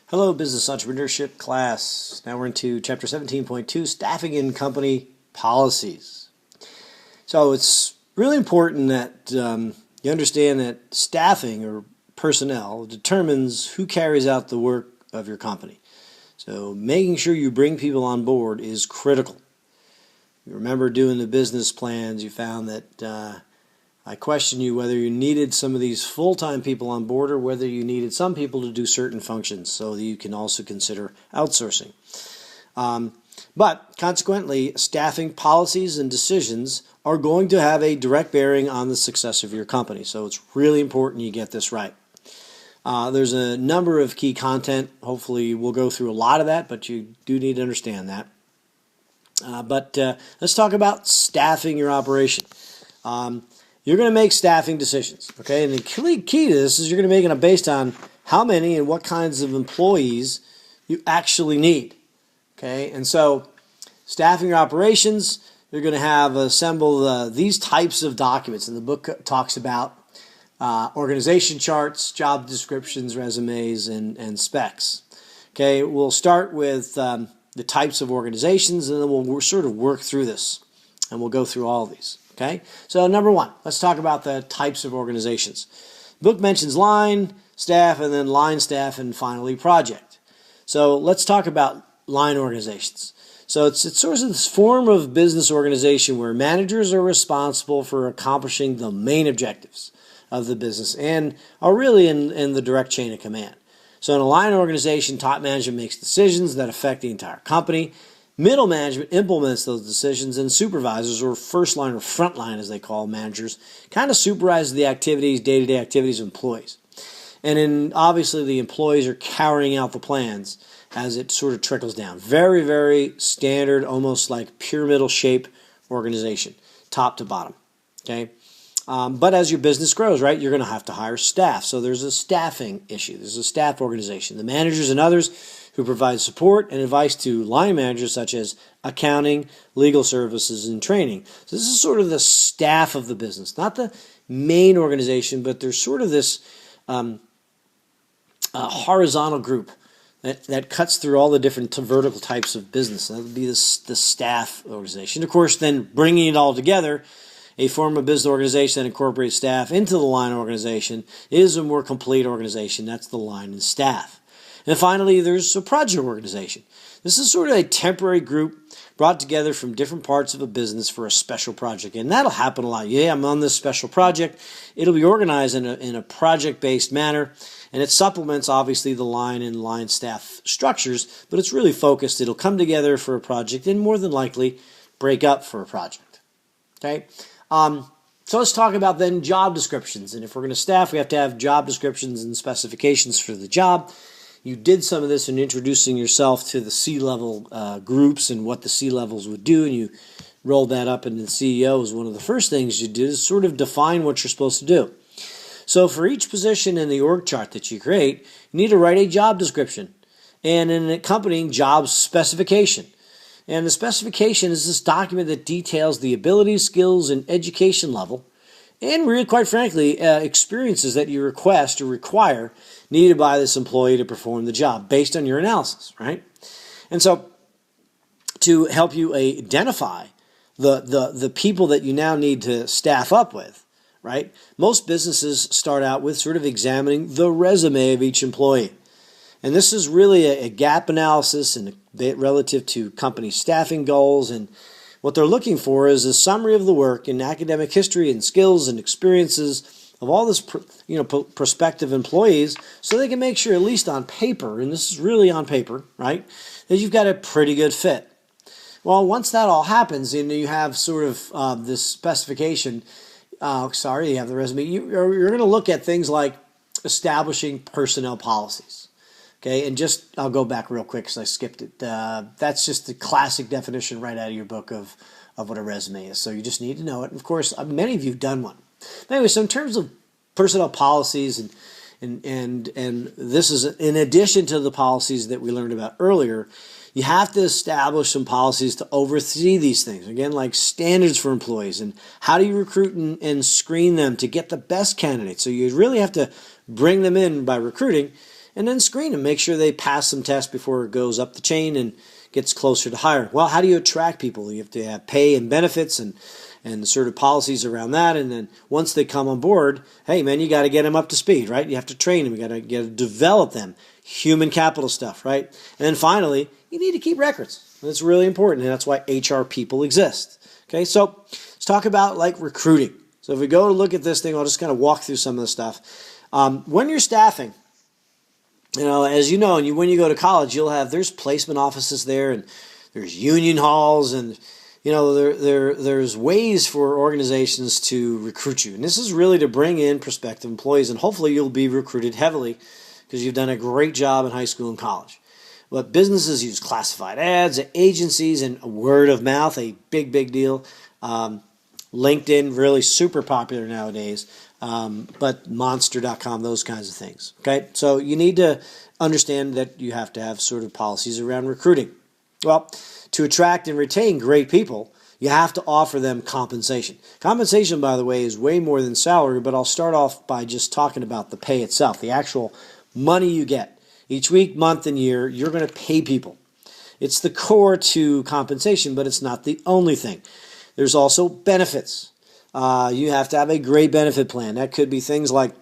Hello, business entrepreneurship class. Now we're into chapter 17.2, staffing and company policies. So it's really important that you understand that staffing or personnel determines who carries out the work of your company. So making sure you bring people on board is critical. You remember doing the business plans, you found that I questioned you whether you needed some of these full-time people on board or whether you needed some people to do certain functions so that you can also consider outsourcing. But consequently, staffing policies and decisions are going to have a direct bearing on the success of your company. So it's really important you get this right. There's a number of key content. Hopefully we'll go through a lot of that, but you do need to understand that. Let's talk about staffing your operation. You're going to make staffing decisions, okay? And the key to this is you're going to make it based on how many and what kinds of employees you actually need, okay? And so staffing your operations, you're going to have assemble these types of documents. And the book talks about organization charts, job descriptions, resumes, and specs. Okay, we'll start with the types of organizations, and then we'll sort of work through this, and we'll go through all of these. Okay, so number one, let's talk about the types of organizations. The book mentions line, staff, and then line staff, and finally project. So let's talk about line organizations. So it's sort of this form of business organization where managers are responsible for accomplishing the main objectives of the business and are really in the direct chain of command. So in a line organization, top management makes decisions that affect the entire company. Middle management implements those decisions, and supervisors, or first line or front line as they call managers, kind of supervise the activities, day-to-day activities of employees. And obviously the employees are carrying out the plans as it sort of trickles down. Very, very standard, almost like pyramidal shape organization, top to bottom. Okay. But as your business grows, right, you're going to have to hire staff. So there's a staffing issue. There's a staff organization. The managers and others who provide support and advice to line managers such as accounting, legal services, and training. So this is sort of the staff of the business, not the main organization, but there's sort of this horizontal group that cuts through all the different vertical types of business. That would be the staff organization. Of course, then bringing it all together, a form of business organization that incorporates staff into the line organization is a more complete organization. That's the line and staff. And finally, there's a project organization. This is sort of a temporary group brought together from different parts of a business for a special project. And that'll happen a lot. Yeah, I'm on this special project. It'll be organized in a project-based manner. And it supplements, obviously, the line and line staff structures. But it's really focused. It'll come together for a project and more than likely break up for a project. Okay? So let's talk about then job descriptions. And if we're going to staff, we have to have job descriptions and specifications for the job. You did some of this in introducing yourself to the C-level groups and what the C-levels would do, and you rolled that up into the CEO as one of the first things you did is sort of define what you're supposed to do. So for each position in the org chart that you create, you need to write a job description and an accompanying job specification. And the specification is this document that details the abilities, skills, and education level, and really, quite frankly, experiences that you request or require needed by this employee to perform the job based on your analysis, right? And so to help you identify the people that you now need to staff up with, right? Most businesses start out with sort of examining the resume of each employee. And this is really a gap analysis and relative to company staffing goals, and what they're looking for is a summary of the work in academic history and skills and experiences of all this, prospective employees, so they can make sure, at least on paper, and this is really on paper, right, that you've got a pretty good fit. Well, once that all happens, and you have sort of this specification, you have the resume, you're going to look at things like establishing personnel policies. Okay, and I'll go back real quick because I skipped it. That's just the classic definition right out of your book of what a resume is. So you just need to know it. And of course, many of you have done one. But anyway, so in terms of personnel policies, and this is in addition to the policies that we learned about earlier, you have to establish some policies to oversee these things. Again, like standards for employees and how do you recruit and screen them to get the best candidates. So you really have to bring them in by recruiting. and then screen them. Make sure they pass some tests before it goes up the chain and gets closer to hire. Well, how do you attract people? You have to have pay and benefits and sort of policies around that. And then once they come on board, hey, man, you got to get them up to speed, right? You have to train them. You got to develop them. Human capital stuff, right? And then finally, you need to keep records. That's really important, and that's why HR people exist. Okay, so let's talk about like recruiting. So if we go to look at this thing, I'll just kind of walk through some of the stuff. When you're staffing, as you know, and when you go to college, there's placement offices there, and there's union halls, and there's ways for organizations to recruit you. And this is really to bring in prospective employees, and hopefully you'll be recruited heavily because you've done a great job in high school and college. But businesses use classified ads, agencies, and word of mouth, a big, big deal. LinkedIn, really super popular nowadays, but Monster.com, those kinds of things. Okay, so you need to understand that you have to have sort of policies around recruiting. Well, to attract and retain great people, you have to offer them compensation. Compensation, by the way, is way more than salary, but I'll start off by just talking about the pay itself, the actual money you get. Each week, month, and year, you're going to pay people. It's the core to compensation, but it's not the only thing. There's also benefits. You have to have a great benefit plan. That could be things like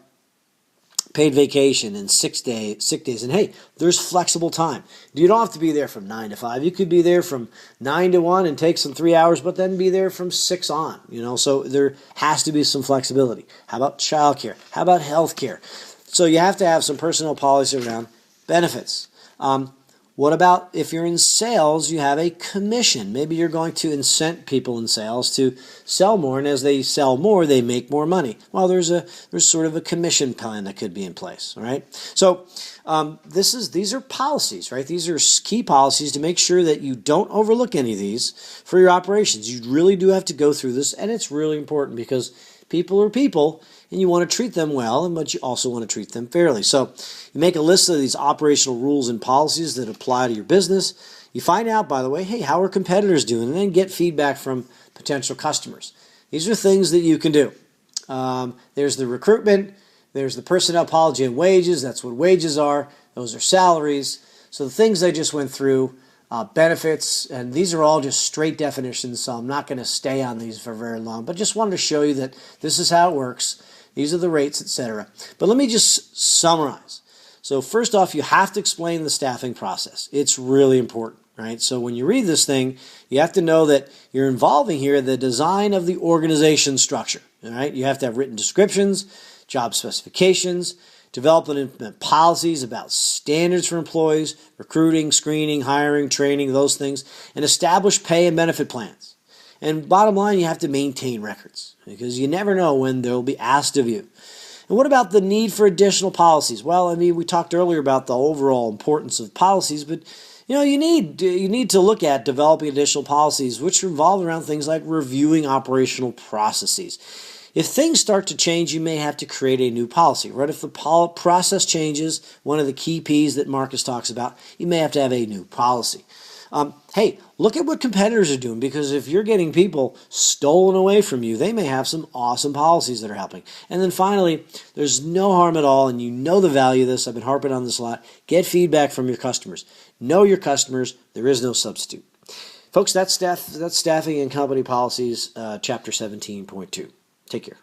paid vacation and sick days. And hey, there's flexible time. You don't have to be there from 9 to 5. You could be there from 9 to 1 and take some 3 hours, but then be there from 6 on. So there has to be some flexibility. How about childcare? How about healthcare? So you have to have some personnel policy around benefits. What about if you're in sales, you have a commission. Maybe you're going to incent people in sales to sell more, and as they sell more, they make more money. Well, there's sort of a commission plan that could be in place, all right? So these are policies, right? These are key policies to make sure that you don't overlook any of these for your operations. You really do have to go through this, and it's really important because people are people, and you want to treat them well, but you also want to treat them fairly. So you make a list of these operational rules and policies that apply to your business. You find out, by the way, hey, how are competitors doing? And then get feedback from potential customers. These are things that you can do. There's the recruitment. There's the personnel policy and wages. That's what wages are. Those are salaries. So the things I just went through, benefits, and these are all just straight definitions, so I'm not going to stay on these for very long, but just wanted to show you that this is how it works. These are the rates, etc. But let me just summarize. So first off, you have to explain the staffing process. It's really important, right? So when you read this thing, you have to know that you're involving here the design of the organization structure, all right? You have to have written descriptions, job specifications, develop and implement policies about standards for employees, recruiting, screening, hiring, training, those things, and establish pay and benefit plans. And bottom line, you have to maintain records because you never know when they'll be asked of you. And what about the need for additional policies? Well, we talked earlier about the overall importance of policies, but you need to look at developing additional policies which revolve around things like reviewing operational processes. If things start to change, you may have to create a new policy, right? If the process changes, one of the key P's that Marcus talks about, you may have to have a new policy. Hey, look at what competitors are doing, because if you're getting people stolen away from you, they may have some awesome policies that are helping. And then finally, there's no harm at all, and you know the value of this. I've been harping on this a lot. Get feedback from your customers. Know your customers. There is no substitute. Folks, that's Staffing and Company Policies, Chapter 17.2. Take care.